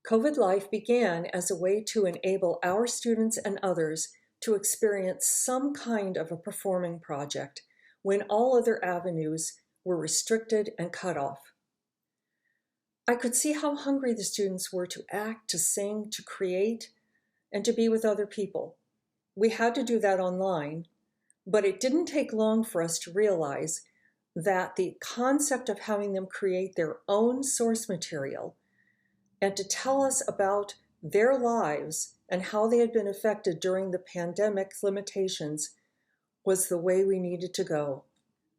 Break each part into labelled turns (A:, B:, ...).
A: COVID Life began as a way to enable our students and others to experience some kind of a performing project when all other avenues were restricted and cut off. I could see how hungry the students were to act, to sing, to create, and to be with other people. We had to do that online, but it didn't take long for us to realize that the concept of having them create their own source material and to tell us about their lives and how they had been affected during the pandemic limitations was the way we needed to go.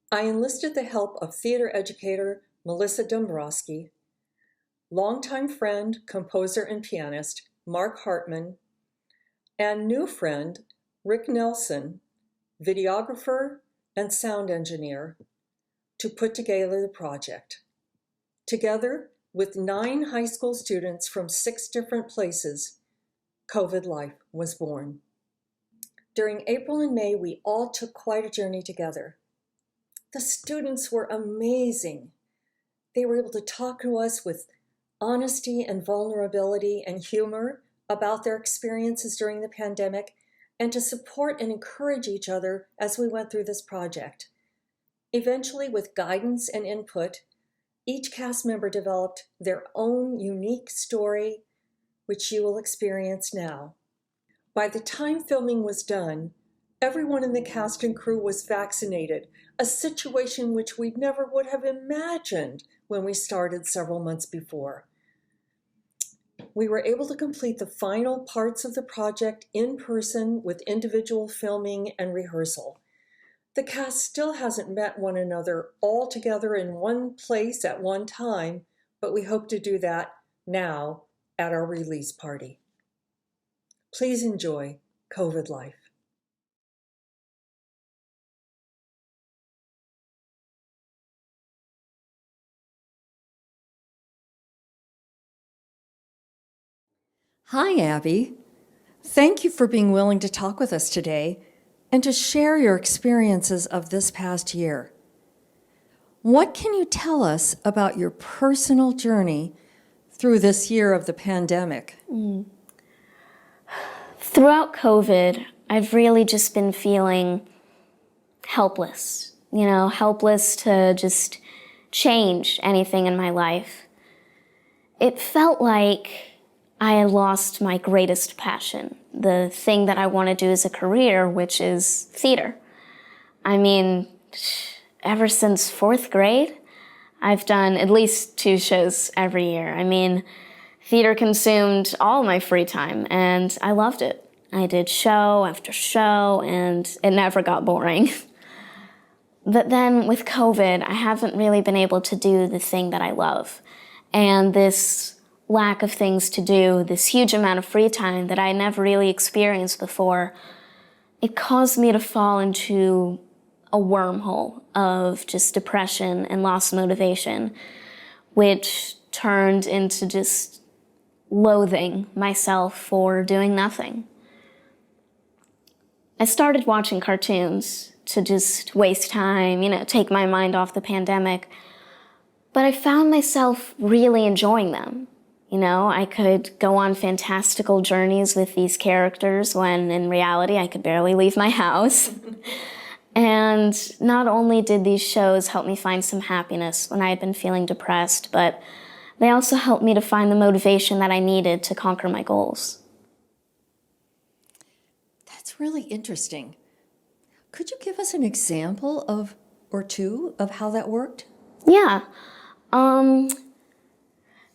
A: I enlisted the help of theater educator Melissa Dombrowski, longtime friend, composer, and pianist Mark Hartman, and new friend Rick Nelson, videographer and sound engineer, to put together the project. Together with 9 high school students from 6 different places, COVID Life was born. During April and May, we all took quite a journey together. The students were amazing. They were able to talk to us with honesty and vulnerability and humor about their experiences during the pandemic and to support and encourage each other as we went through this project. Eventually, with guidance and input, each cast member developed their own unique story, which you will experience now. By the time filming was done, everyone in the cast and crew was vaccinated, a situation which we never would have imagined when we started several months before. We were able to complete the final parts of the project in person with individual filming and rehearsal. The cast still hasn't met one another all together in one place at one time, but we hope to do that now at our release party. Please enjoy COVID Life. Hi, Abby. Thank you for being willing to talk with us today and to share your experiences of this past year. What can you tell us about your personal journey through this year of the pandemic?
B: Throughout COVID, I've really just been feeling helpless, helpless to just change anything in my life. It felt like I had lost my greatest passion, the thing that I want to do as a career, which is theater. I mean, ever since 4th grade, I've done at least 2 shows every year. I mean, theater consumed all my free time, and I loved it. I did show after show, and it never got boring. But then with COVID, I haven't really been able to do the thing that I love. And this lack of things to do, this huge amount of free time that I never really experienced before, it caused me to fall into a wormhole of just depression and lost motivation, which turned into just loathing myself for doing nothing. I started watching cartoons to just waste time, take my mind off the pandemic, but I found myself really enjoying them. I could go on fantastical journeys with these characters when in reality I could barely leave my house. And not only did these shows help me find some happiness when I had been feeling depressed, but they also helped me to find the motivation that I needed to conquer my goals.
A: That's really interesting. Could you give us an example or two of how that worked?
B: Yeah.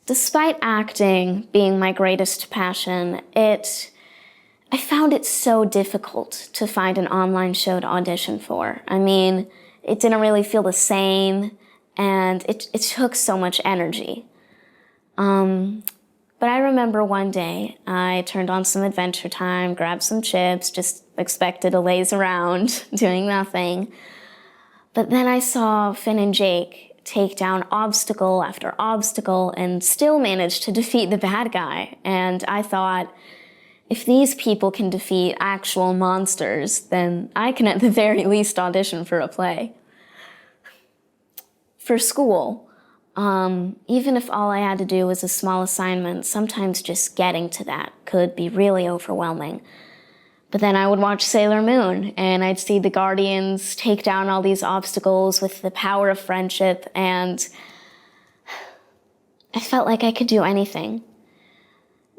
B: Despite acting being my greatest passion, I found it so difficult to find an online show to audition for. I mean, it didn't really feel the same, and it took so much energy. But I remember one day, I turned on some Adventure Time, grabbed some chips, just expected to laze around, doing nothing. But then I saw Finn and Jake take down obstacle after obstacle and still managed to defeat the bad guy. And I thought, if these people can defeat actual monsters, then I can at the very least audition for a play. For school, Even if all I had to do was a small assignment, sometimes just getting to that could be really overwhelming. But then I would watch Sailor Moon, and I'd see the Guardians take down all these obstacles with the power of friendship, and I felt like I could do anything.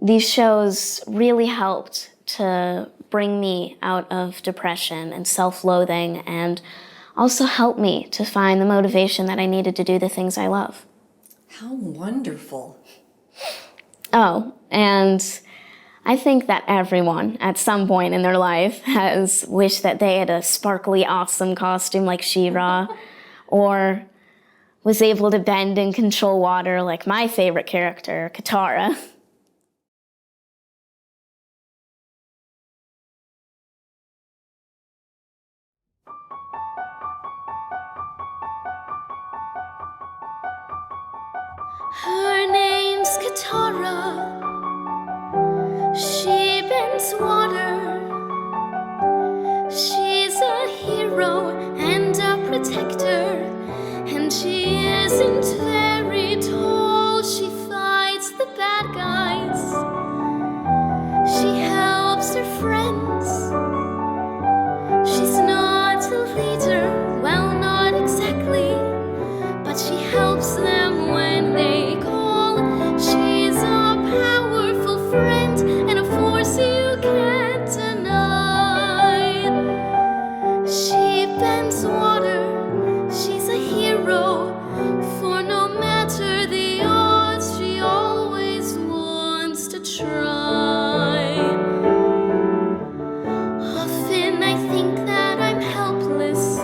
B: These shows really helped to bring me out of depression and self-loathing, and also helped me to find the motivation that I needed to do the things I love.
A: How wonderful.
B: Oh, and I think that everyone at some point in their life has wished that they had a sparkly, awesome costume like She-Ra, or was able to bend and control water like my favorite character, Katara. Her name's Katara. She bends water. She's a hero and a protector. And she isn't very tall. She fights the bad guys. She helps her friends. She's not a leader, well, not exactly, but she helps them when they call. She's a powerful friend and a force you can't deny. She bends water, she's a hero, for no matter the odds, she always wants to try. Often I think that I'm helpless.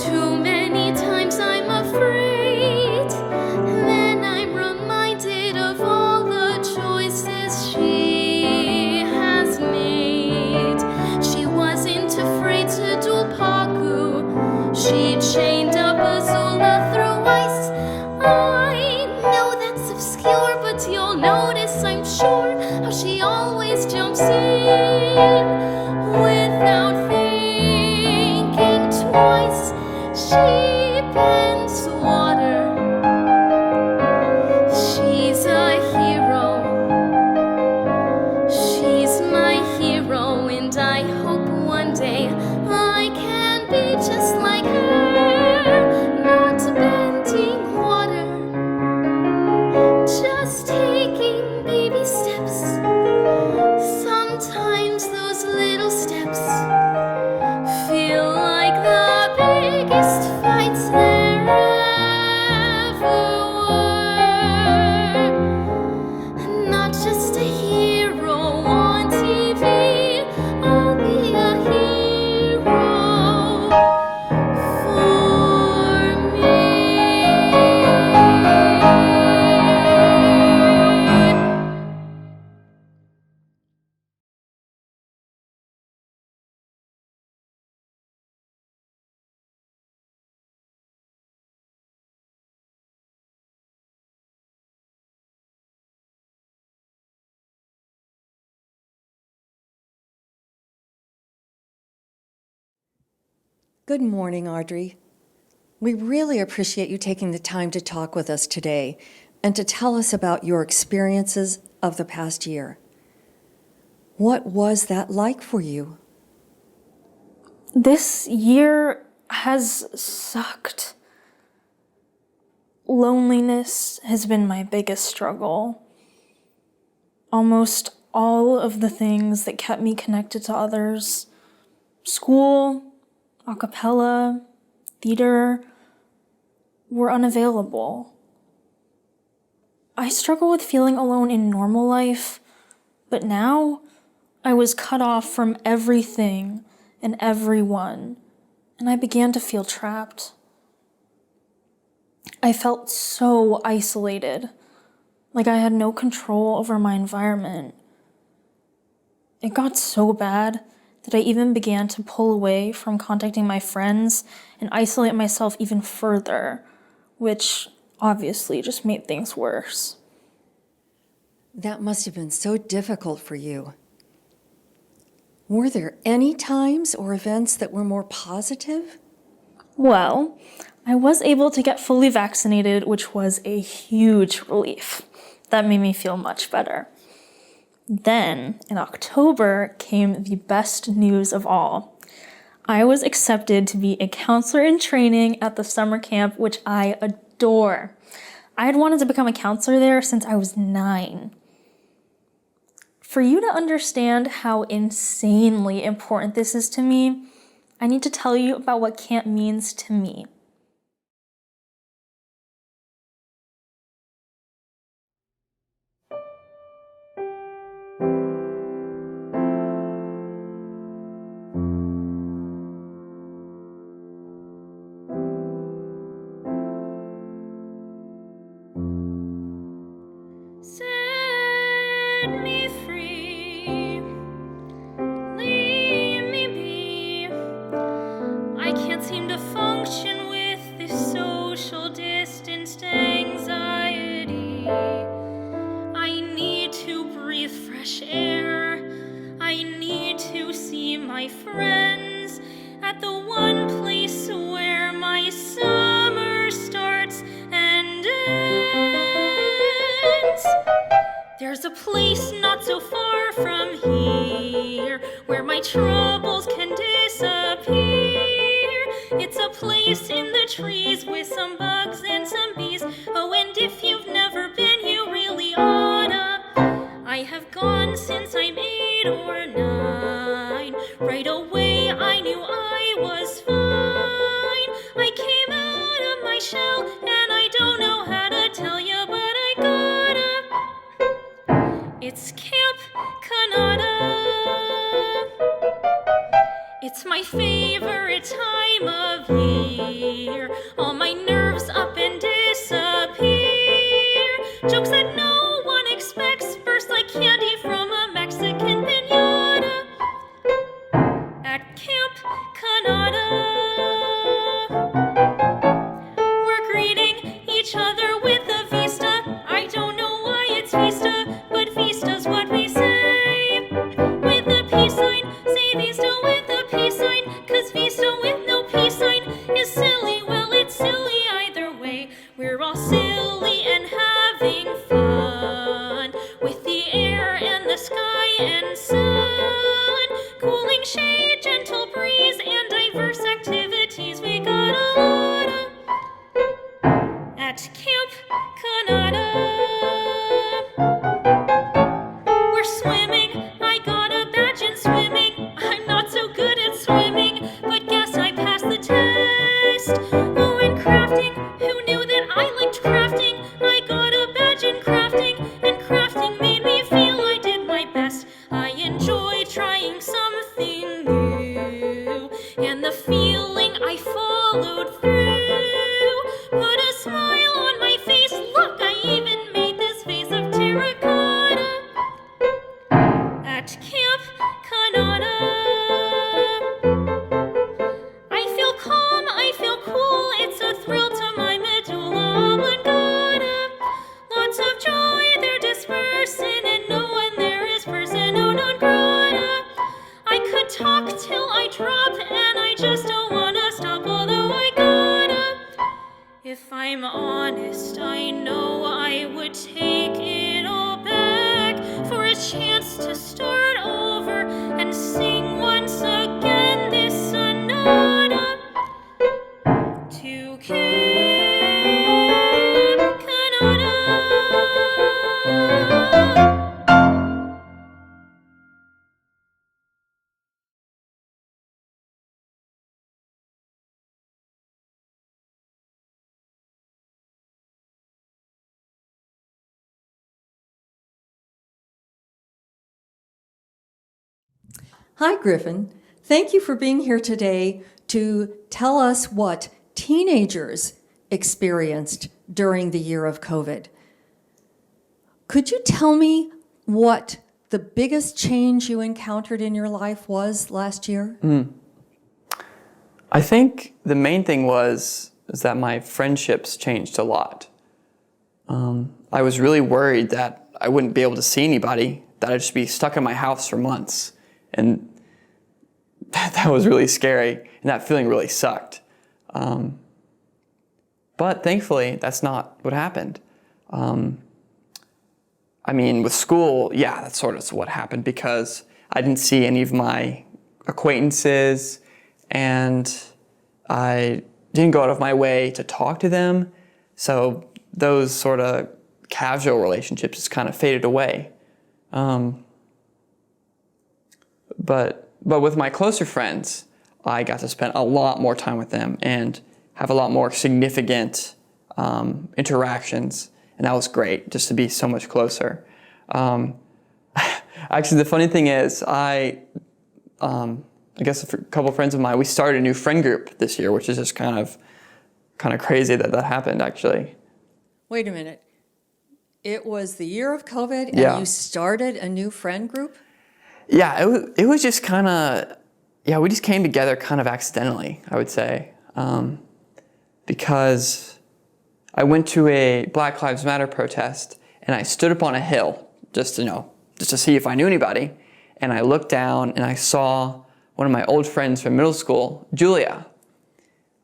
B: Too many times I'm afraid. Then I'm reminded of all the choices she has made. She wasn't afraid to duel Paku. She chained up Azula through ice. I know that's obscure, but you'll notice, I'm sure, how she always jumps in without thinking twice. She bends water. She's a hero. She's my hero, and I hope one day I can be just like her. Not bending water, just taking baby steps. Sometimes those little steps feel like the biggest fights there ever were. Not just a hero on TV, I'll be a hero for me.
A: Good morning, Audrey. We really appreciate you taking the time to talk with us today and to tell us about your experiences of the past year. What was that like for you?
C: This year has sucked. Loneliness has been my biggest struggle. Almost all of the things that kept me connected to others, school, a cappella, theater, were unavailable. I struggle with feeling alone in normal life, but now I was cut off from everything and everyone, and I began to feel trapped. I felt so isolated, like I had no control over my environment. It got so bad that I even began to pull away from contacting my friends and isolate myself even further, which obviously just made things worse.
A: That must have been so difficult for you. Were there any times or events that were more positive?
C: Well, I was able to get fully vaccinated, which was a huge relief. That made me feel much better. Then, in October, came the best news of all. I was accepted to be a counselor in training at the summer camp, which I adore. I had wanted to become a counselor there since I was 9. For you to understand how insanely important this is to me, I need to tell you about what camp means to me. Set me free, leave me be. I can't seem to function with this social distanced anxiety. I need to breathe fresh air. I need to see my friends at the one place where my summer starts and ends. There's a place not so far from here where my troubles can disappear. It's a place in the trees with some bugs and some bees. Oh, and if you've never been, you really oughta. I have gone since I'm 8 or 9. Right away I knew I was fine. I came out of my shell and I don't know how to tell you, but I gotta. It's Camp Canada. It's my favorite time of year. All my nerves up and disappear. Jokes that no one expects burst like candy from a Mexican piñata. At Camp Canada, we're greeting each other with a vista. I don't know why it's vista, but vista's what we say. With a peace sign, say vista with a peace sign, 'cause vista with no peace sign is silly. Well, it's silly either way. We're all silly and having fun with the air and the sky and sun. Cooling shade, gentle breeze, and diverse activities. We got a lot of at Camp Canada. We're swimming. I got a badge in swimming. I'm not so good at swimming, but guess I passed the test. Oh, and crafting. Who knew that I liked crafting? I got a badge in crafting, and crafting made me feel I did my best. I enjoyed trying something new, and the feeling I followed through put a smile on my face. Look, I even made this vase of terracotta. At Camp Canada, I feel calm, I feel cool. It's a thrill to my medulla oblongata. Lots of joy, they're dispersing, and no one there is persona non grata. I could talk till I drop, and I just don't wanna stop, although I gotta. If I'm honest, I know I would take it all back for a chance to start over and sing once again this sonata to Camp Canada.
A: Hi, Griffin. Thank you for being here today to tell us what teenagers experienced during the year of COVID. Could you tell me what the biggest change you encountered in your life was last year?
D: I think the main thing is that my friendships changed a lot. I was really worried that I wouldn't be able to see anybody, that I'd just be stuck in my house for months. And that was really scary, and that feeling really sucked. But thankfully, that's not what happened. I mean, with school, yeah, that's sort of what happened because I didn't see any of my acquaintances and I didn't go out of my way to talk to them. So those sort of casual relationships just kind of faded away. But with my closer friends, I got to spend a lot more time with them and have a lot more significant interactions, and that was great, just to be so much closer. Actually, the funny thing is, I guess a couple of friends of mine, we started a new friend group this year, which is just kind of crazy that happened, actually.
A: Wait a minute. It was the year of COVID, and
D: Yeah.
A: you started a new friend group?
D: Yeah, it was just kind of, yeah, we just came together kind of accidentally, I would say, because I went to a Black Lives Matter protest, and I stood up on a hill just to see if I knew anybody, and I looked down and I saw one of my old friends from middle school, Julia,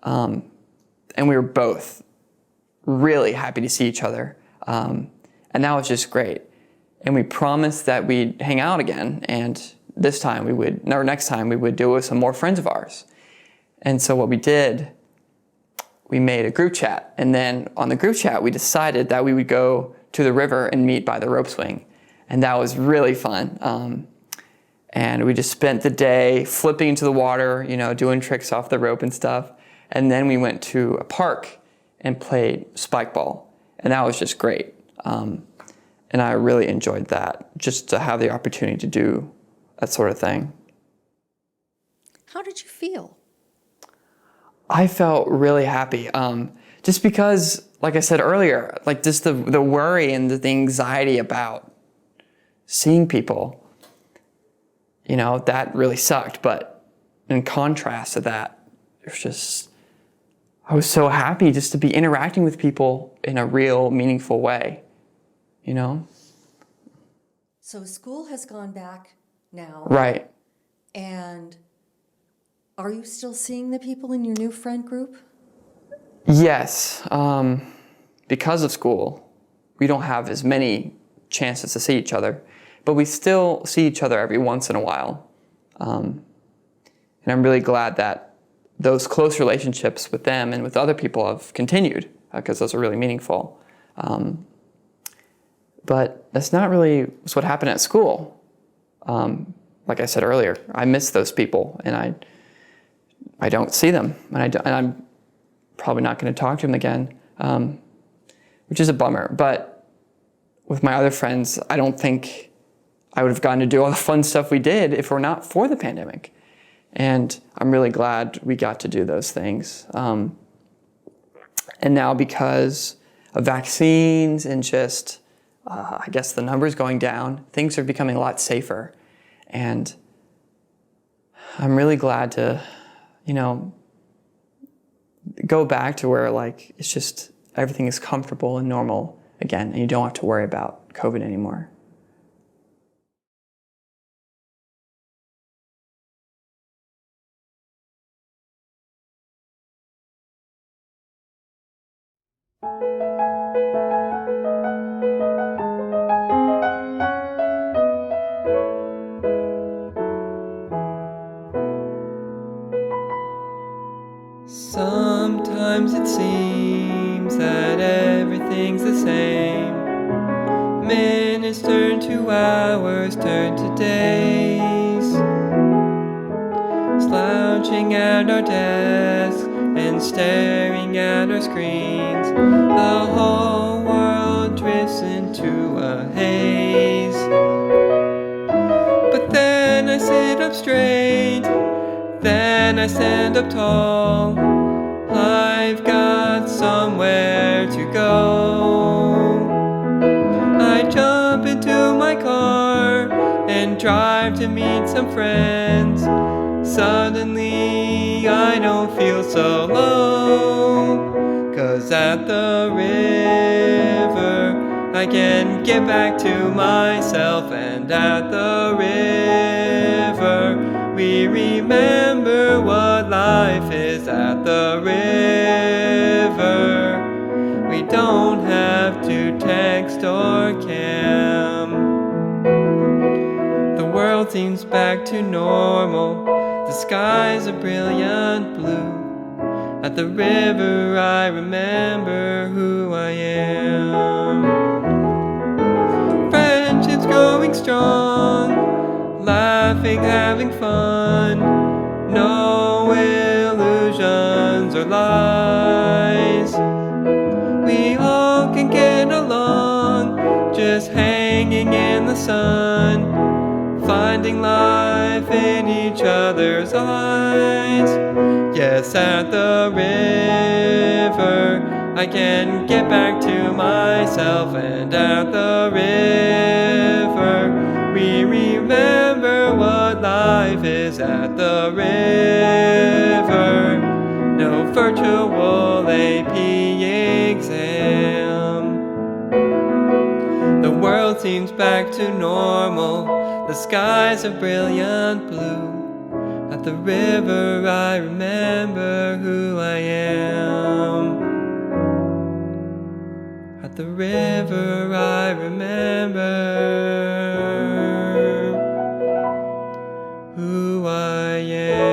D: and we were both really happy to see each other, and that was just great. And we promised that we'd hang out again, and next time we would do it with some more friends of ours. And so what we did, we made a group chat, and then on the group chat we decided that we would go to the river and meet by the rope swing, and that was really fun. And we just spent the day flipping into the water, doing tricks off the rope and stuff. And then we went to a park and played spike ball, and that was just great. And I really enjoyed that, just to have the opportunity to do that sort of thing.
A: How did you feel?
D: I felt really happy, just because, like I said earlier, like just the worry and the anxiety about seeing people, that really sucked. But in contrast to that, I was so happy just to be interacting with people in a real, meaningful way.
A: So school has gone back now.
D: Right.
A: And are you still seeing the people in your new friend group?
D: Yes. Because of school, we don't have as many chances to see each other, but we still see each other every once in a while. And I'm really glad that those close relationships with them and with other people have continued, because those are really meaningful. But that's not really what happened at school. Like I said earlier, I miss those people, and I don't see them, and I'm probably not going to talk to them again, which is a bummer. But with my other friends, I don't think I would have gotten to do all the fun stuff we did if we're not for the pandemic. And I'm really glad we got to do those things. And now, because of vaccines and just I guess the numbers going down, things are becoming a lot safer. And I'm really glad to, go back to where it's just everything is comfortable and normal again, and you don't have to worry about COVID anymore. Sometimes it seems that everything's the same. Minutes turn to hours, turn to days. Slouching at our desks and staring at our screens, the whole world drifts into a haze. But then I sit up straight, then I stand up tall. I've got somewhere to go. I jump into my car and drive to meet some friends. Suddenly I don't feel so low, 'cause at the river I can get back to myself. And at the river we remember what life
E: life is at the river. We don't have to text or cam. The world seems back to normal. The skies are brilliant blue. At the river I remember who I am. Friendships growing strong, laughing, having fun. No illusions or lies. We all can get along, just hanging in the sun, finding life in each other's eyes. Yes, at the river I can get back to myself, and at the river we remember what life is at the river. No virtual AP exam. The world seems back to normal. The skies are brilliant blue. At the river I remember who I am. At the river I remember who I am.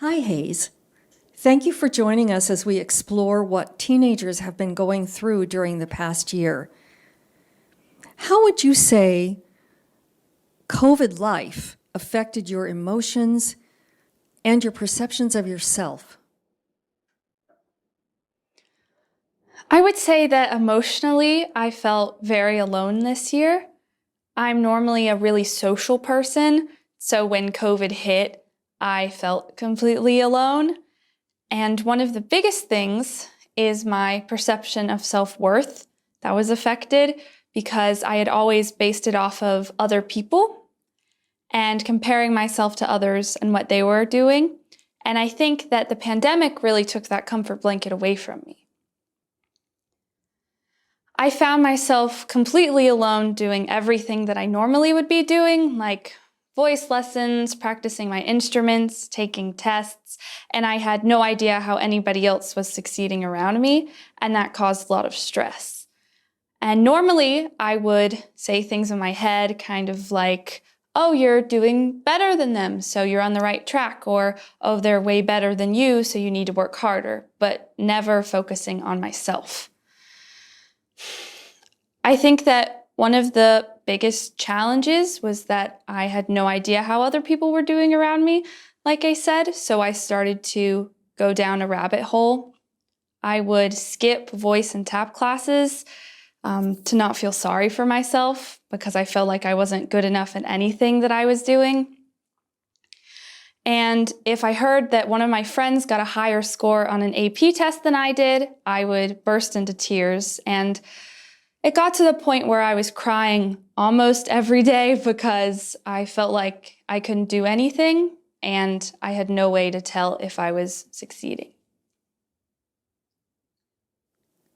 A: Hi, Hayes. Thank you for joining us as we explore what teenagers have been going through during the past year. How would you say COVID life affected your emotions and your perceptions of yourself?
F: I would say that emotionally, I felt very alone this year. I'm normally a really social person, so when COVID hit, I felt completely alone. And one of the biggest things is my perception of self-worth that was affected because I had always based it off of other people and comparing myself to others and what they were doing. And I think that the pandemic really took that comfort blanket away from me. I found myself completely alone doing everything that I normally would be doing, like voice lessons, practicing my instruments, taking tests, and I had no idea how anybody else was succeeding around me, and that caused a lot of stress. And normally I would say things in my head kind of like, oh, you're doing better than them, so you're on the right track, or oh, they're way better than you, so you need to work harder, but never focusing on myself. I think that one of the biggest challenges was that I had no idea how other people were doing around me, like I said, so I started to go down a rabbit hole. I would skip voice and tap classes to not feel sorry for myself because I felt like I wasn't good enough at anything that I was doing. And if I heard that one of my friends got a higher score on an AP test than I did, I would burst into tears. And it got to the point where I was crying almost every day because I felt like I couldn't do anything and I had no way to tell if I was succeeding.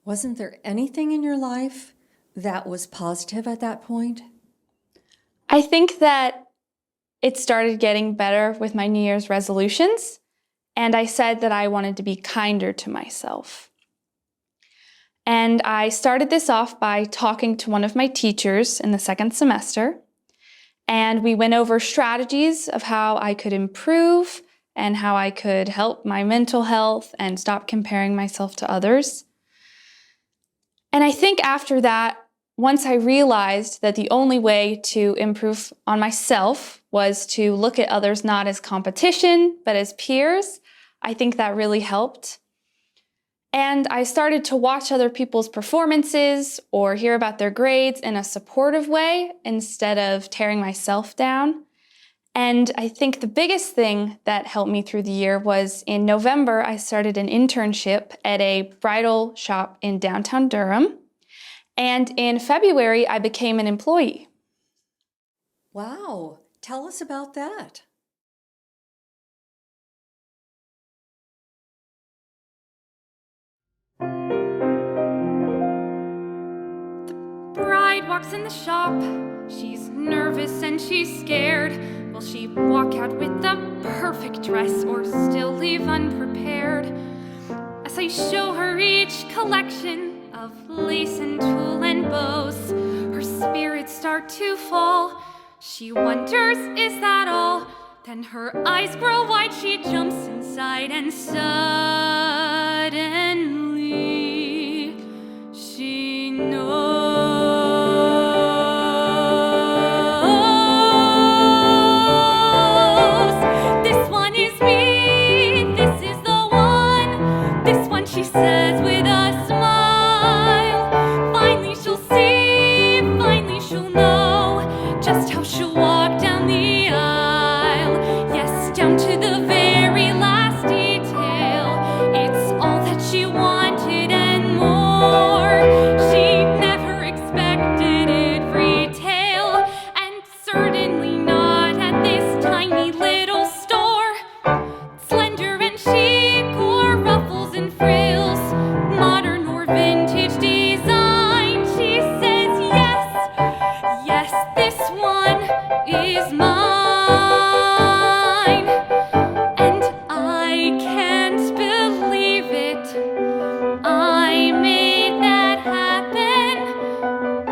A: Wasn't there anything in your life that was positive at that point?
F: I think that it started getting better with my New Year's resolutions, and I said that I wanted to be kinder to myself. And I started this off by talking to one of my teachers in the second semester, and we went over strategies of how I could improve and how I could help my mental health and stop comparing myself to others. And I think after that, once I realized that the only way to improve on myself was to look at others not as competition, but as peers, I think that really helped. And I started to watch other people's performances or hear about their grades in a supportive way instead of tearing myself down. And I think the biggest thing that helped me through the year was in November, I started an internship at a bridal shop in downtown Durham. And in February, I became an employee.
A: Wow, tell us about that.
G: Bride walks in the shop. She's nervous and she's scared. Will she walk out with the perfect dress or still leave unprepared? As I show her each collection of lace and tulle and bows, her spirits start to fall. She wonders, is that all? Then her eyes grow wide, she jumps inside, and suddenly she knows. She says with a smile, finally she'll see, finally she'll know just how she'll walk down the aisle. Yes, down to the very last detail. It's all that she wanted and more. She never expected it retail, and certainly not at this tiny little store. Slender and chic, or ruffles and frills, modern or vintage design. She says yes, yes, this one is mine. And I can't believe it, I made that happen.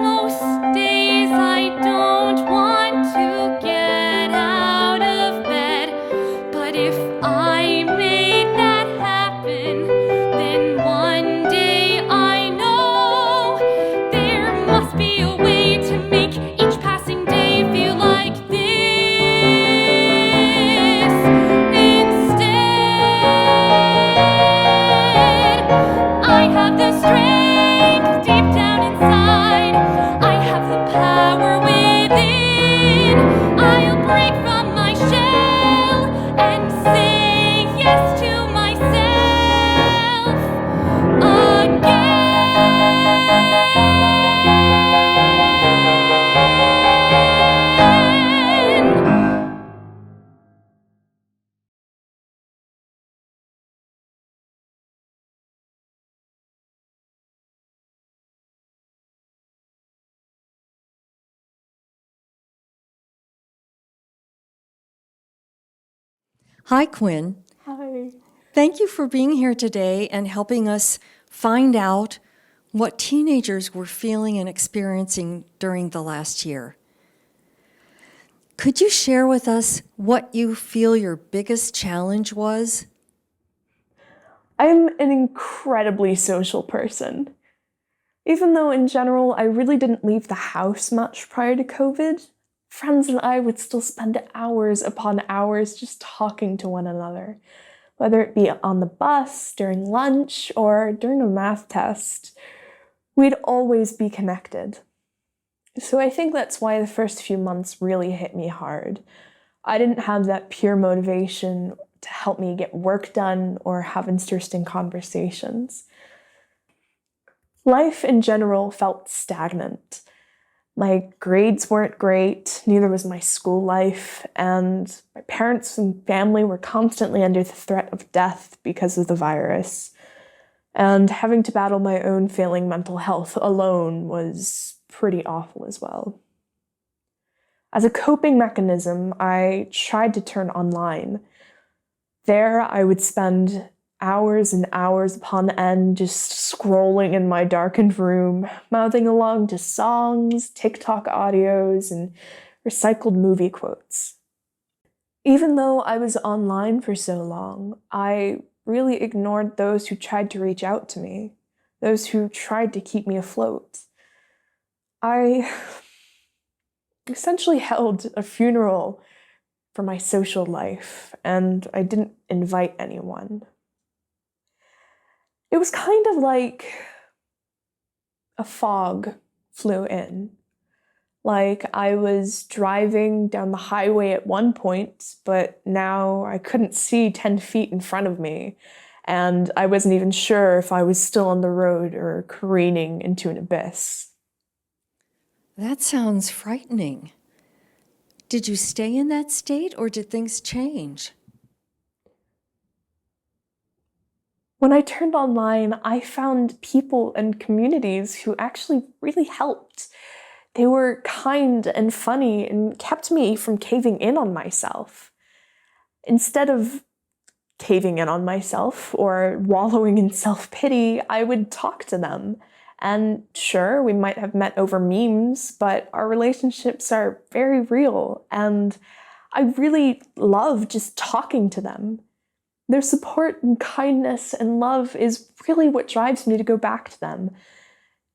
G: Most days I don't want to get out of bed, but if I made that happen, then one day I know there must be a way to make each passing day feel like this. Instead, I have the strength deep down inside. I have the power within. I'll break from my shell and say yes to myself again.
A: Hi, Quinn.
C: Hi.
A: Thank you for being here today and helping us find out what teenagers were feeling and experiencing during the last year. Could you share with us what you feel your biggest challenge was?
H: I'm an incredibly social person. Even though in general I really didn't leave the house much prior to COVID, friends and I would still spend hours upon hours just talking to one another, whether it be on the bus, during lunch, or during a math test. We'd always be connected. So I think that's why the first few months really hit me hard. I didn't have that pure motivation to help me get work done or have interesting conversations. Life in general felt stagnant. My grades weren't great, neither was my school life, and my parents and family were constantly under the threat of death because of the virus. And having to battle my own failing mental health alone was pretty awful as well. As a coping mechanism, I tried to turn online. There, I would spend hours and hours upon end just scrolling in my darkened room, mouthing along to songs, TikTok audios, and recycled movie quotes. Even though I was online for so long, I really ignored those who tried to reach out to me, those who tried to keep me afloat. I essentially held a funeral for my social life, and I didn't invite anyone. It was kind of like a fog flew in. Like I was driving down the highway at one point, but now I couldn't see 10 feet in front of me, and I wasn't even sure if I was still on the road or careening into an abyss.
I: That sounds frightening. Did you stay in that state or did things change?
H: When I turned online, I found people and communities who actually really helped. They were kind and funny and kept me from caving in on myself. Instead of caving in on myself or wallowing in self-pity, I would talk to them. And sure, we might have met over memes, but our relationships are very real, and I really love just talking to them. Their support and kindness and love is really what drives me to go back to them,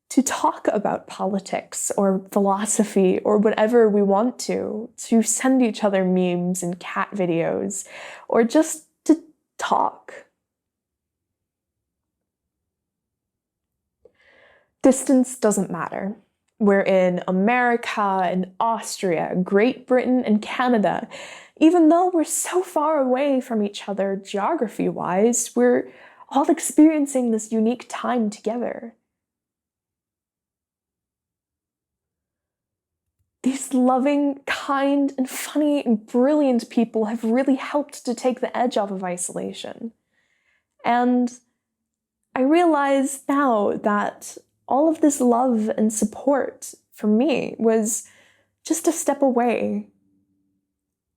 H: to talk about politics or philosophy or whatever we want to send each other memes and cat videos, or just to talk. Distance doesn't matter. We're in America and Austria, Great Britain and Canada. Even though we're so far away from each other geography-wise, we're all experiencing this unique time together. These loving, kind, and funny and brilliant people have really helped to take the edge off of isolation. And I realize now that all of this love and support for me was just a step away.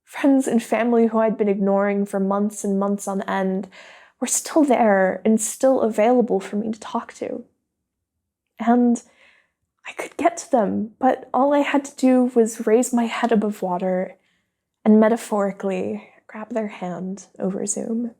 H: Friends and family who I'd been ignoring for months and months on end were still there and still available for me to talk to. And I could get to them, but all I had to do was raise my head above water and metaphorically grab their hand over Zoom.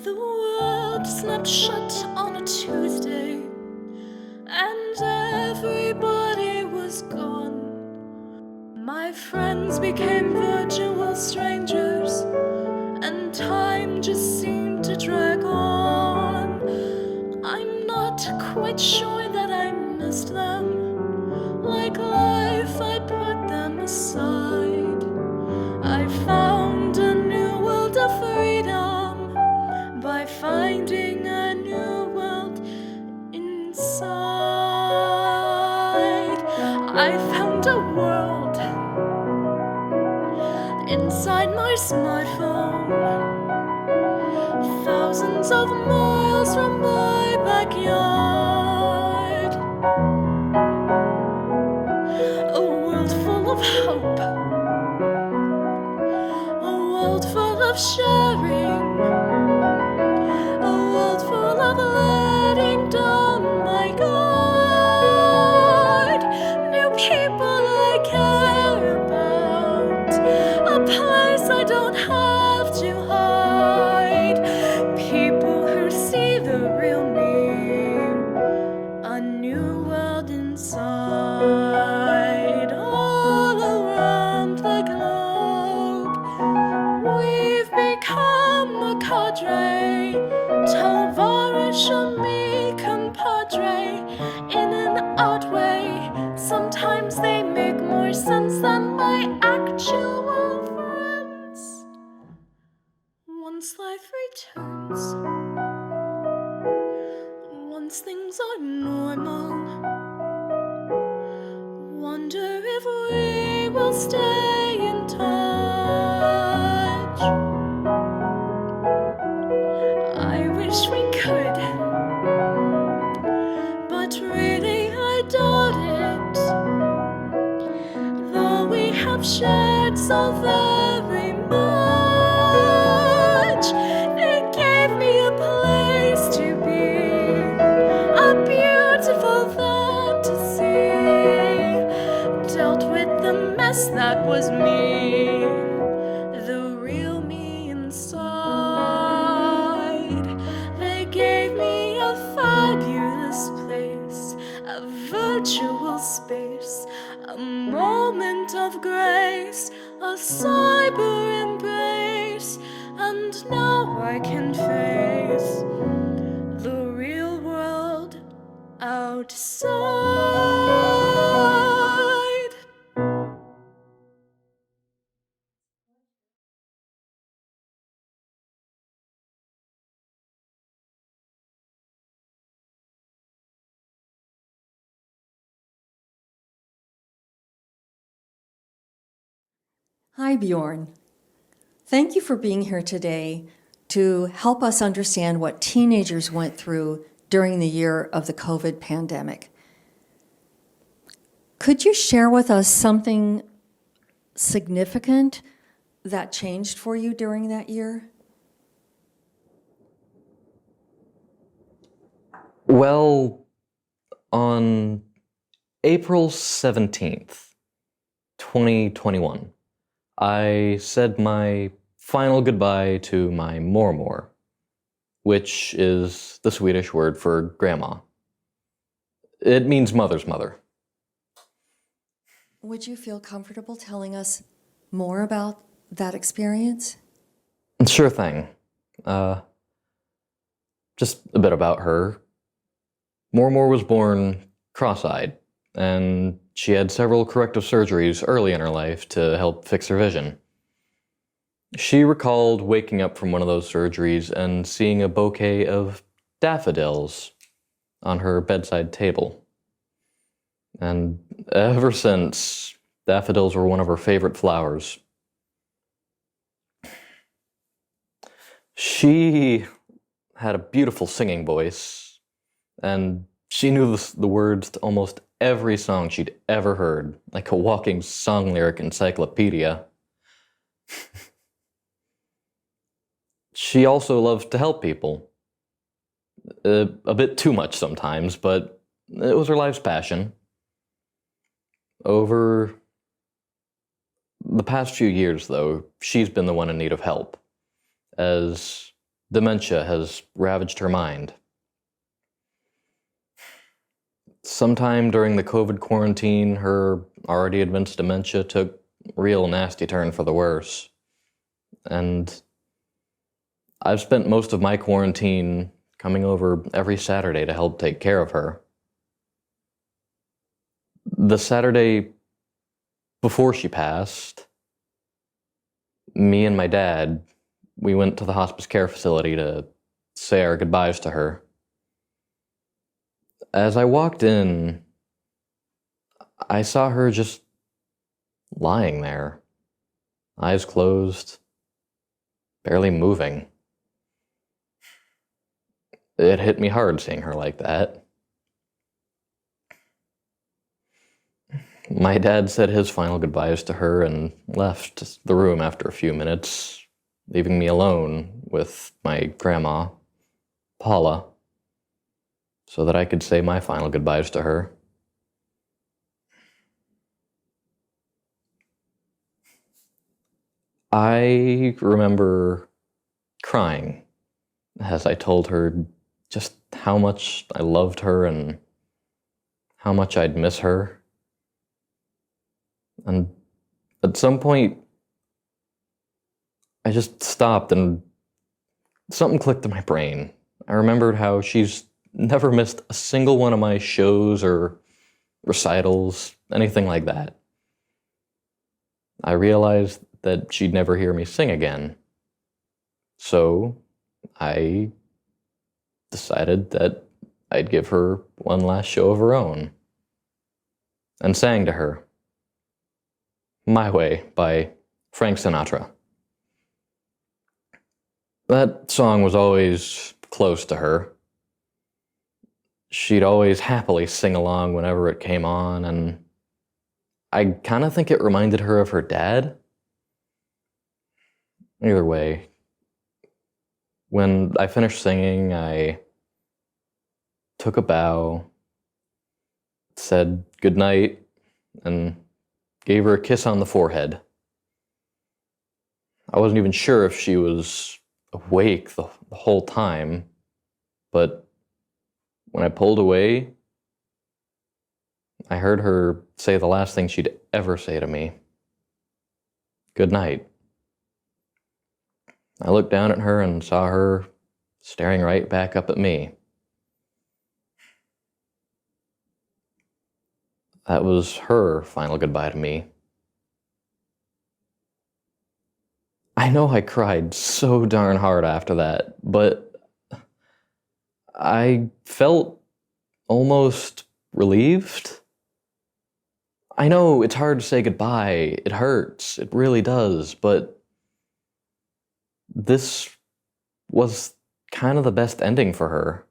G: The world snapped shut on a Tuesday, and everybody was gone. My friends became virtual strangers, and time just seemed to drag on. I'm not quite sure that I missed them. Like life, I put them aside. I found a new world of freedom by finding a new world inside. I found a world inside my smartphone, thousands of miles from my backyard. A world full of hope, a world full of sharing, a world full of letting down my guard. New people I care about, a place I don't have to hide. People who see the real me, a new world inside. All around the globe, we've become a cadre, Tavarish me compadre, in an odd way. Sometimes they make more sense than my actual friends. Once life returns, once things are normal, wonder if we will stay in touch. I wish we could, but really I doubt it. Though we have shared so very much, they gave me a place to be, a beautiful fantasy, dealt with the mess that was me, the real me inside. They gave me a fantasy of grace, a cyber embrace, and now I can face the real world outside.
I: Hi, Bjorn. Thank you for being here today to help us understand what teenagers went through during the year of the COVID pandemic. Could you share with us something significant that changed for you during that year?
J: Well, on April 17th, 2021, I said my final goodbye to my mormor, which is the Swedish word for grandma. It means mother's mother.
I: Would you feel comfortable telling us more about that experience?
J: Sure thing. Just a bit about her. Mormor was born cross-eyed, and she had several corrective surgeries early in her life to help fix her vision. She recalled waking up from one of those surgeries and seeing a bouquet of daffodils on her bedside table. And ever since, daffodils were one of her favorite flowers. She had a beautiful singing voice, and she knew the words to almost every song she'd ever heard, like a walking song lyric encyclopedia. She also loved to help people. A bit too much sometimes, but it was her life's passion. Over the past few years, though, she's been the one in need of help, as dementia has ravaged her mind. Sometime during the COVID quarantine, her already advanced dementia took a real nasty turn for the worse. And I've spent most of my quarantine coming over every Saturday to help take care of her. The Saturday before she passed, me and my dad, we went to the hospice care facility to say our goodbyes to her. As I walked in, I saw her just lying there, eyes closed, barely moving. It hit me hard seeing her like that. My dad said his final goodbyes to her and left the room after a few minutes, leaving me alone with my grandma, Paula, so that I could say my final goodbyes to her. I remember crying as I told her just how much I loved her and how much I'd miss her. And at some point, I just stopped and something clicked in my brain. I remembered how she's never missed a single one of my shows or recitals, anything like that. I realized that she'd never hear me sing again. So I decided that I'd give her one last show of her own and sang to her My Way by Frank Sinatra. That song was always close to her. She'd always happily sing along whenever it came on, and I kind of think it reminded her of her dad. Either way, when I finished singing, I took a bow, said goodnight, and gave her a kiss on the forehead. I wasn't even sure if she was awake the whole time, but when I pulled away, I heard her say the last thing she'd ever say to me. Good night. I looked down at her and saw her staring right back up at me. That was her final goodbye to me. I know I cried so darn hard after that, but I felt almost relieved. I know it's hard to say goodbye. It hurts. It really does. But this was kind of the best ending for her.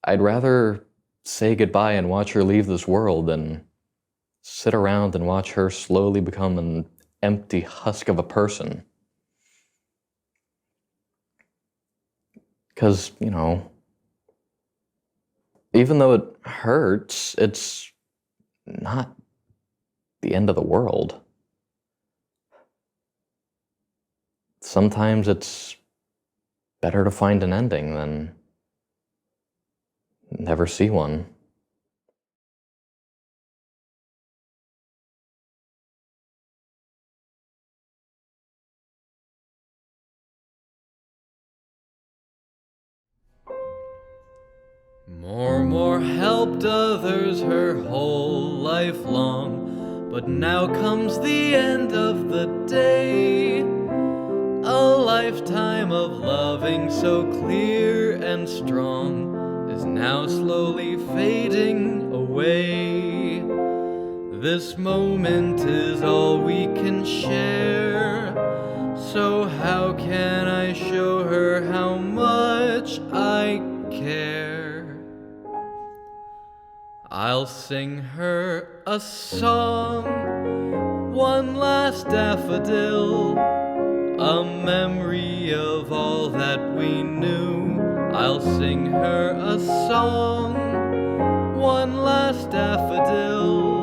J: I'd rather say goodbye and watch her leave this world than sit around and watch her slowly become an empty husk of a person. Because, you know, even though it hurts, it's not the end of the world. Sometimes it's better to find an ending than never see one.
E: More helped others her whole life long, but now comes the end of the day. A lifetime of loving so clear and strong is now slowly fading away. This moment is all we can share, so how can I show her how much I care? I'll sing her a song, one last daffodil, a memory of all that we knew. I'll sing her a song, one last daffodil,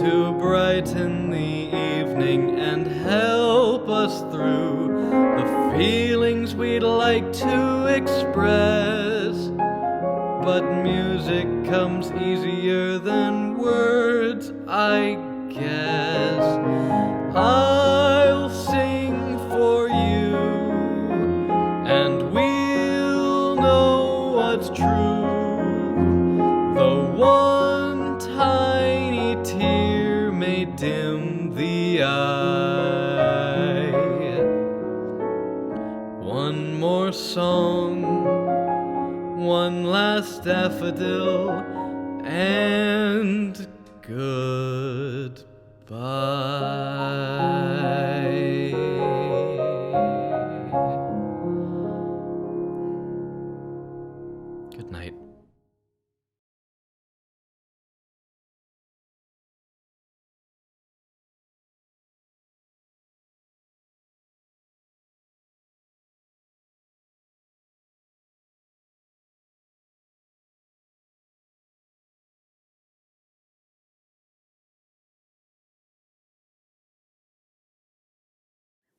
E: to brighten the evening and help us through the feelings we'd like to express. But music comes easier than words, I guess. I'll sing for you, and we'll know what's true. Though one tiny tear may dim the eye. One more song, one last daffodil, and goodbye. Good night.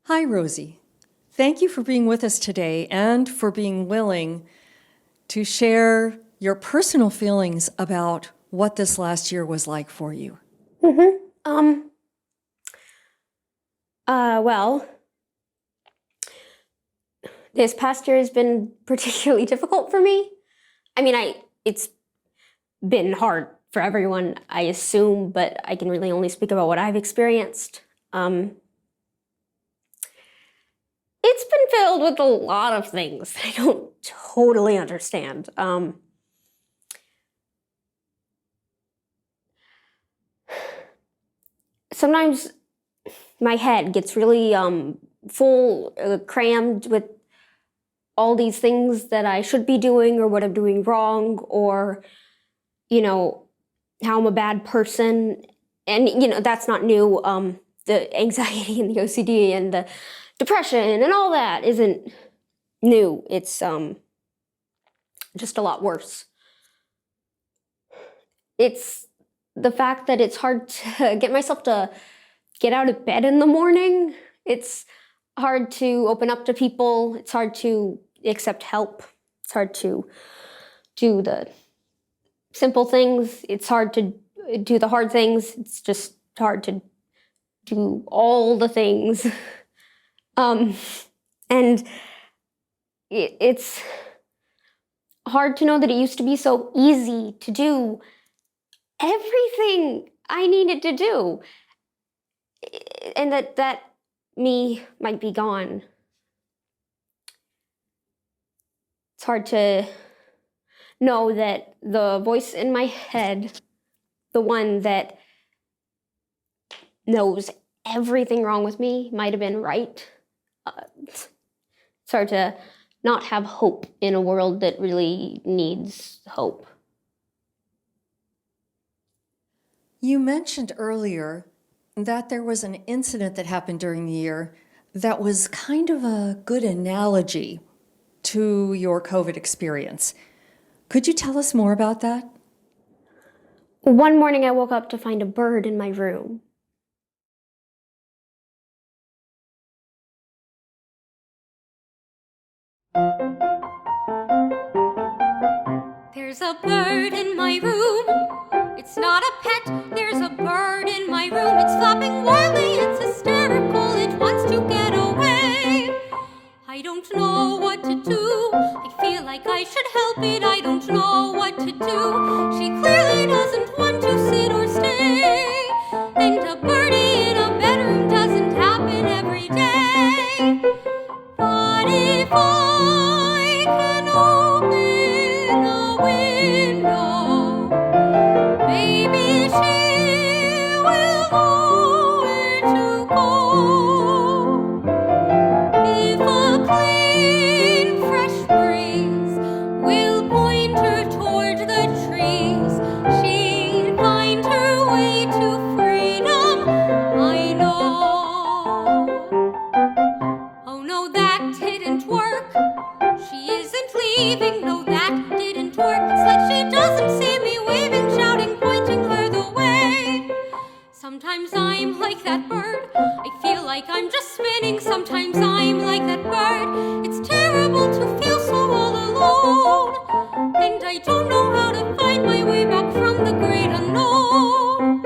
I: Hi, Rosie. Thank you for being with us today and for being willing to share your personal feelings about what this last year was like for you.
B: Well, this past year has been particularly difficult for me. I mean, it's been hard for everyone, I assume, but I can really only speak about what I've experienced. It's been filled with a lot of things that I don't totally understand. Sometimes my head gets really full, crammed with all these things that I should be doing or what I'm doing wrong, or, you know, how I'm a bad person. And, you know, that's not new. The anxiety and the OCD and the depression and all that isn't new. It's just a lot worse. It's the fact that it's hard to get myself to get out of bed in the morning. It's hard to open up to people. It's hard to accept help. It's hard to do the simple things. It's hard to do the hard things. It's just hard to do all the things. And it's hard to know that it used to be so easy to do everything I needed to do, and that me might be gone. It's hard to know that the voice in my head, the one that knows everything wrong with me, might have been right. It's hard to not have hope in a world that really needs hope.
I: You mentioned earlier that there was an incident that happened during the year that was kind of a good analogy to your COVID experience. Could you tell us more about that?
B: One morning I woke up to find a bird in my room.
G: There's a bird in my room. It's not a pet. There's a bird in my room. It's flapping wildly. It's hysterical. It wants to get away. I don't know what to do. I feel like I should help it. I don't know what to do. She clearly doesn't want to sit or stay. And a birdie in a bedroom doesn't happen every day. But if I can open a window, maybe she will know where to go. If a clean, fresh breeze will point her toward the trees, she'd find her way to freedom, I know. Oh no, that didn't work. She isn't leaving, no, that didn't work. It's like she doesn't see me waving, shouting, pointing her the way. Sometimes I'm like that bird. I feel like I'm just spinning. Sometimes I'm like that bird. It's terrible to feel so all alone. And I don't know how to find my way back from the great unknown.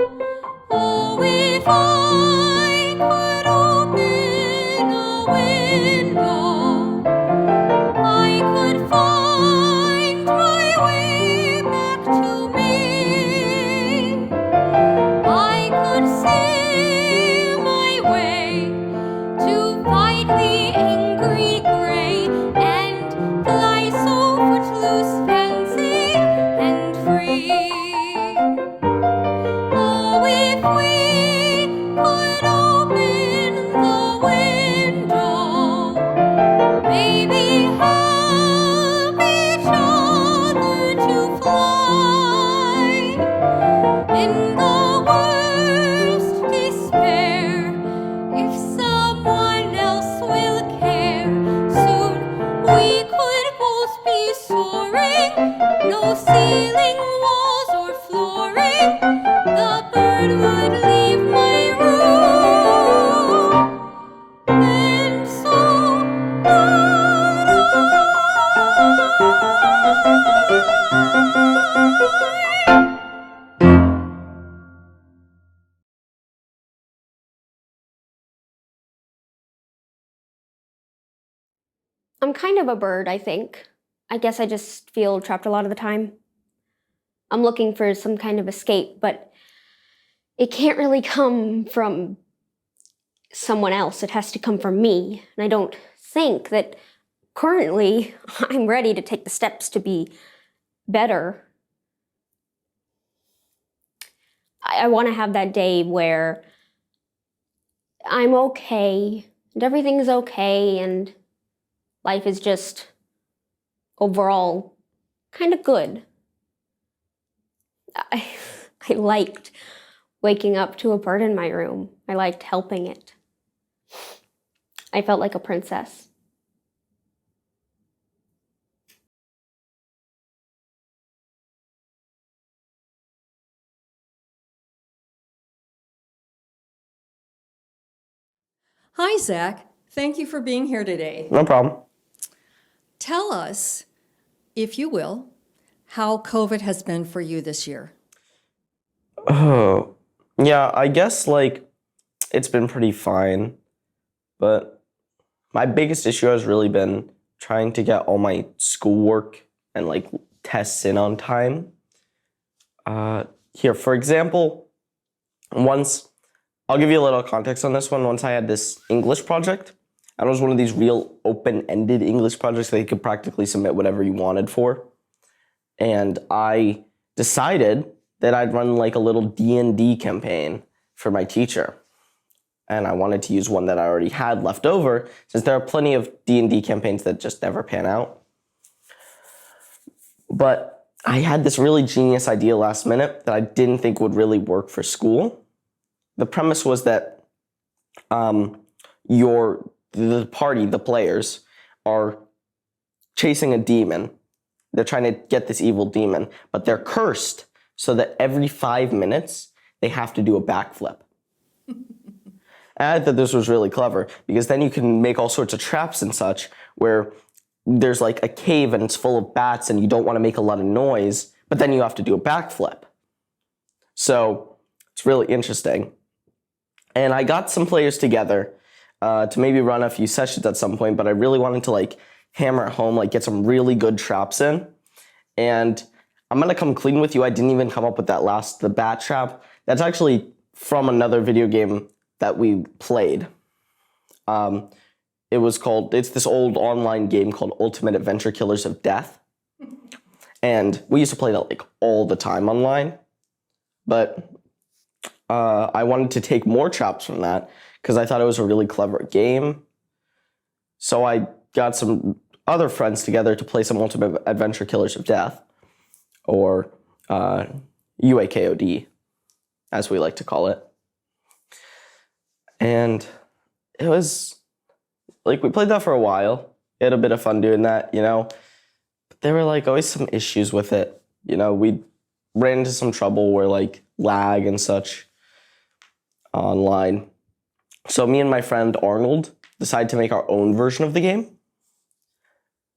G: Oh, if I could open a window, I could find my way back to me. I could see my way to fight the angry gray and fly so footloose, fancy and free. Oh, if we could open the window, maybe help each other to fly. In the worst despair, if someone else will care, soon we could both be soaring. No ceiling, walls, or flooring. The bird would leave my room. And so
B: I'm kind of a bird, I think. I guess I just feel trapped a lot of the time. I'm looking for some kind of escape, but it can't really come from someone else. It has to come from me. And I don't think that currently I'm ready to take the steps to be better. I want to have that day where I'm okay and everything's okay and life is just overall kind of good. I liked waking up to a bird in my room. I liked helping it. I felt like a princess.
I: Hi, Zach. Thank you for being here today.
K: No problem.
I: Tell us, if you will, how COVID has been for you this year.
K: Oh, yeah, I guess like it's been pretty fine, but my biggest issue has really been trying to get all my schoolwork and like tests in on time. Here, for example, once, I'll give you a little context on this one. Once I had this English project, and it was one of these real open-ended English projects that you could practically submit whatever you wanted for. And I decided that I'd run like a little D&D campaign for my teacher. And I wanted to use one that I already had left over, since there are plenty of D&D campaigns that just never pan out. But I had this really genius idea last minute that I didn't think would really work for school. The premise was that the players, are chasing a demon. They're trying to get this evil demon, but they're cursed so that every 5 minutes they have to do a backflip. And I thought this was really clever because then you can make all sorts of traps and such where there's like a cave and it's full of bats and you don't want to make a lot of noise, but then you have to do a backflip. So it's really interesting. And I got some players together to maybe run a few sessions at some point, but I really wanted to like hammer it home, like get some really good traps in. And I'm gonna come clean with you, I didn't even come up with the bat trap. That's actually from another video game that we played. It's this old online game called Ultimate Adventure Killers of Death. And we used to play that like all the time online. But I wanted to take more traps from that because I thought it was a really clever game. So I got some other friends together to play some Ultimate Adventure Killers of Death, or UAKOD, as we like to call it. And it was, like, we played that for a while. We had a bit of fun doing that, you know. But there were, like, always some issues with it. You know, we ran into some trouble where, like, lag and such online. So me and my friend Arnold decided to make our own version of the game,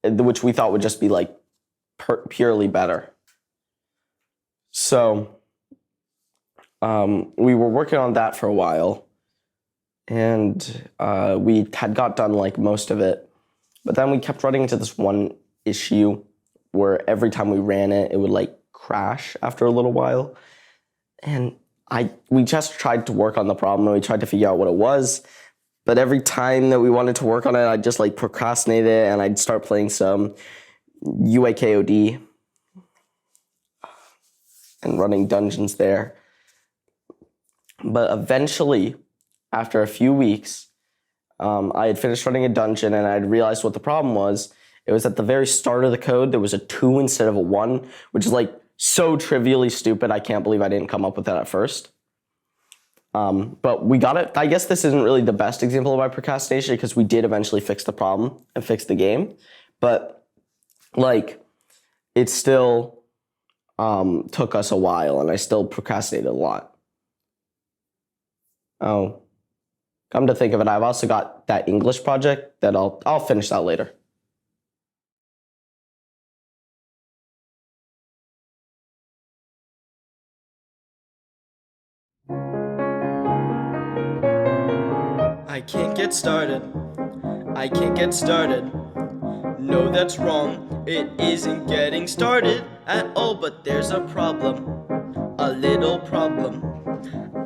K: which we thought would just be, like, purely better. So we were working on that for a while, and we had got done like most of it, but then we kept running into this one issue where every time we ran it, it would like crash after a little while. And we just tried to work on the problem and we tried to figure out what it was, but every time that we wanted to work on it, I'd just like procrastinate it and I'd start playing some UAKOD and running dungeons there. But eventually, after a few weeks, I had finished running a dungeon and I'd realized what the problem was. It was at the very start of the code, there was a 2 instead of a 1, which is like so trivially stupid. I can't believe I didn't come up with that at first. But we got it. I guess this isn't really the best example of my procrastination because we did eventually fix the problem and fix the game. But like, it still took us a while and I still procrastinated a lot. Oh, come to think of it, I've also got that English project that I'll finish that later.
E: I can't get started. I can't get started. No, that's wrong. It isn't getting started at all, but there's a problem. A little problem.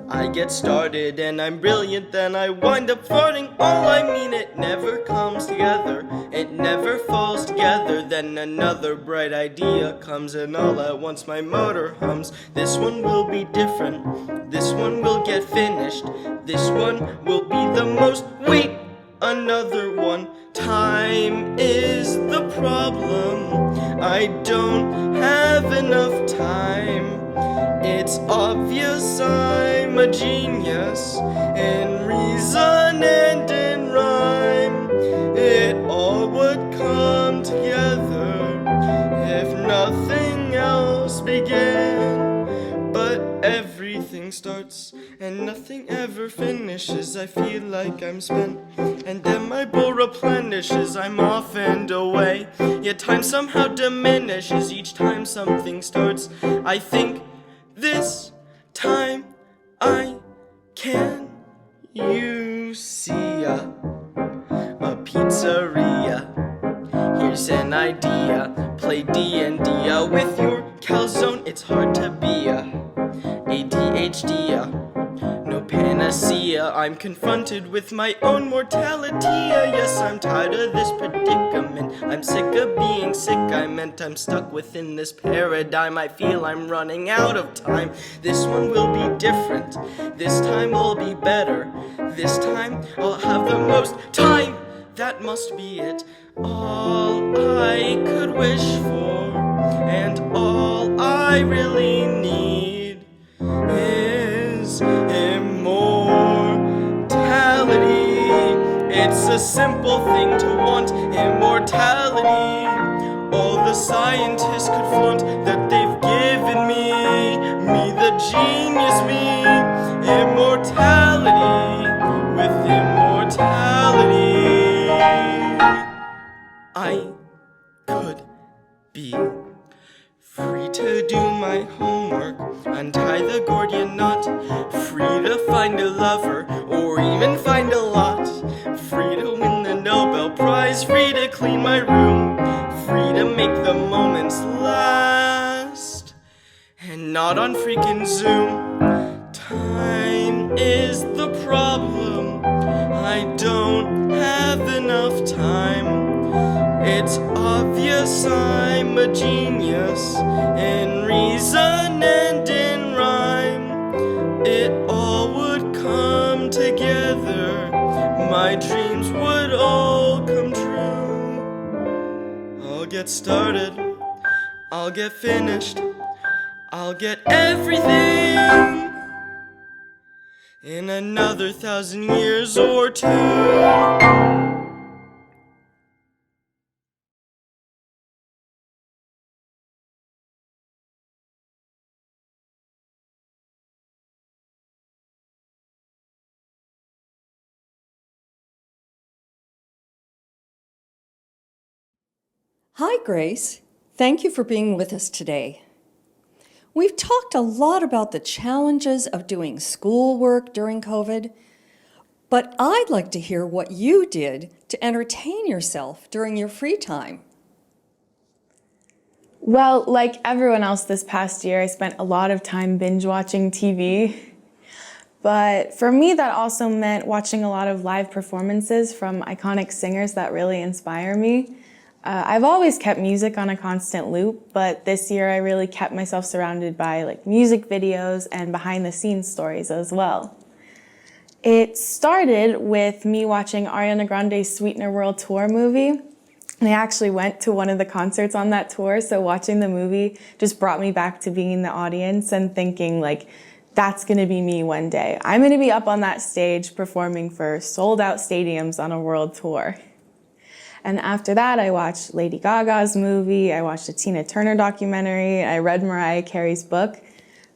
E: I get started and I'm brilliant, then I wind up farting. All I mean, it never comes together. It never falls together. Then another bright idea comes and all at once my motor hums. This one will be different. This one will get finished. This one will be the most. Wait, another one. Time is the problem. I don't have enough time. It's obvious I'm a genius in reason and in rhyme. It all would come together if nothing else began. But everything starts and nothing ever finishes. I feel like I'm spent, and then my bowl replenishes. I'm off and away, yet time somehow diminishes each time something starts. I think this time I can
L: You see a pizzeria. Here's an idea. Play D&D with your calzone. It's hard to be a ADHD. No panacea, I'm confronted with my own mortality. Yes, I'm tired of this predicament. I'm sick of being sick, I meant I'm stuck within this paradigm. I feel I'm running out of time. This one will be different. This time will be better. This time I'll have the most time. That must be it. All I could wish for, and all I really need is immortality. It's a simple thing to want immortality. All the scientists could flaunt that they've given me the genius me, immortality. With immortality, I could be free to do my homework, untie the Gordian knot, free to find a lover, or even find a lot, free to win the Nobel Prize, free to clean my room, free to make the moments last, and not on freaking Zoom. Time is the problem, I don't have enough time. It's obvious I'm a genius in reason and in rhyme. It all would come together, my dreams would all come true. I'll get started, I'll get finished, I'll get everything in another 1,000 years or two.
I: Hi, Grace. Thank you for being with us today. We've talked a lot about the challenges of doing schoolwork during COVID, but I'd like to hear what you did to entertain yourself during your free time.
M: Well, like everyone else this past year, I spent a lot of time binge watching TV. But for me, that also meant watching a lot of live performances from iconic singers that really inspire me. I've always kept music on a constant loop, but this year I really kept myself surrounded by music videos and behind the scenes stories as well. It started with me watching Ariana Grande's Sweetener World Tour movie. And I actually went to one of the concerts on that tour, so watching the movie just brought me back to being in the audience and thinking that's gonna be me one day. I'm gonna be up on that stage performing for sold out stadiums on a world tour. And after that, I watched Lady Gaga's movie, I watched a Tina Turner documentary, I read Mariah Carey's book.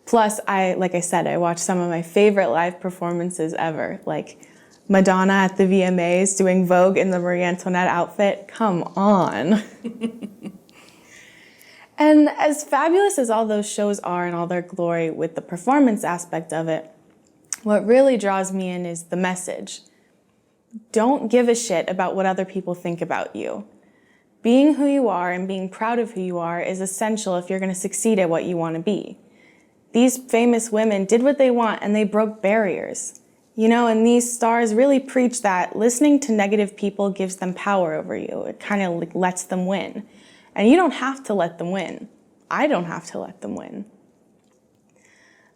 M: Plus, like I said, I watched some of my favorite live performances ever, like Madonna at the VMAs doing Vogue in the Marie Antoinette outfit. Come on. And as fabulous as all those shows are in all their glory with the performance aspect of it, what really draws me in is the message. Don't give a shit about what other people think about you. Being who you are and being proud of who you are is essential if you're going to succeed at what you want to be. These famous women did what they want and they broke barriers. And these stars really preach that listening to negative people gives them power over you. It kind of lets them win. And you don't have to let them win. I don't have to let them win.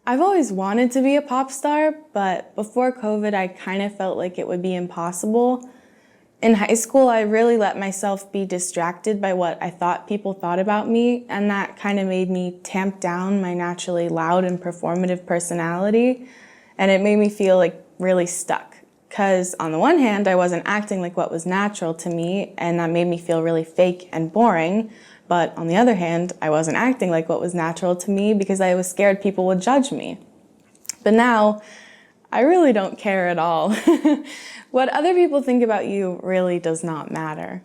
M: I've always wanted to be a pop star, but before COVID, I kind of felt like it would be impossible. In high school, I really let myself be distracted by what I thought people thought about me, and that kind of made me tamp down my naturally loud and performative personality, and it made me feel really stuck. Because on the one hand, I wasn't acting like what was natural to me, and that made me feel really fake and boring. But on the other hand, I wasn't acting like what was natural to me because I was scared people would judge me. But now, I really don't care at all. What other people think about you really does not matter.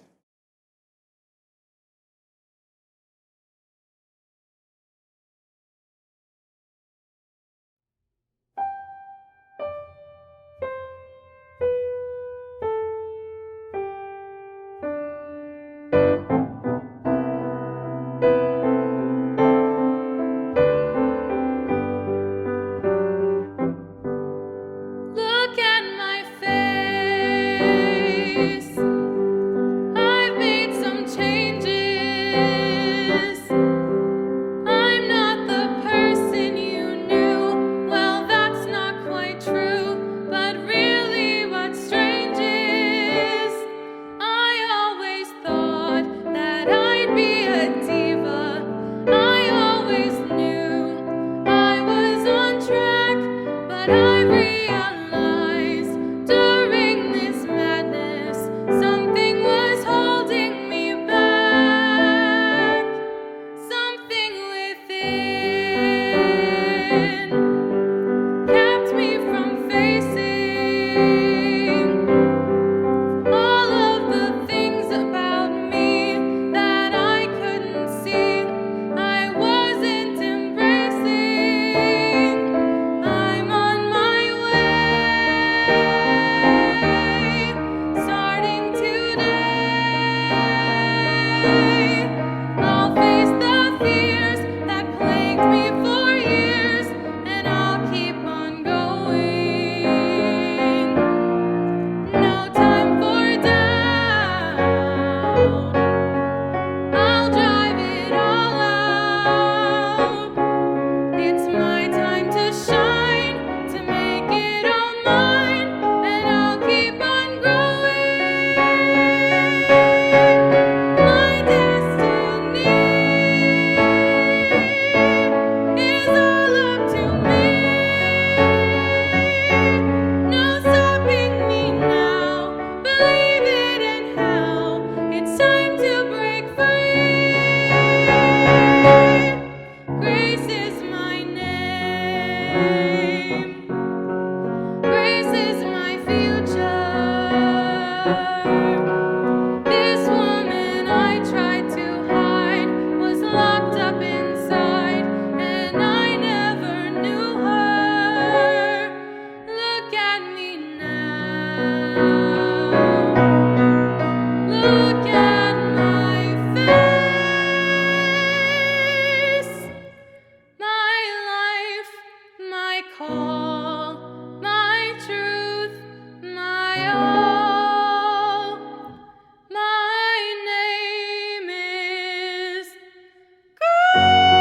G: Bye.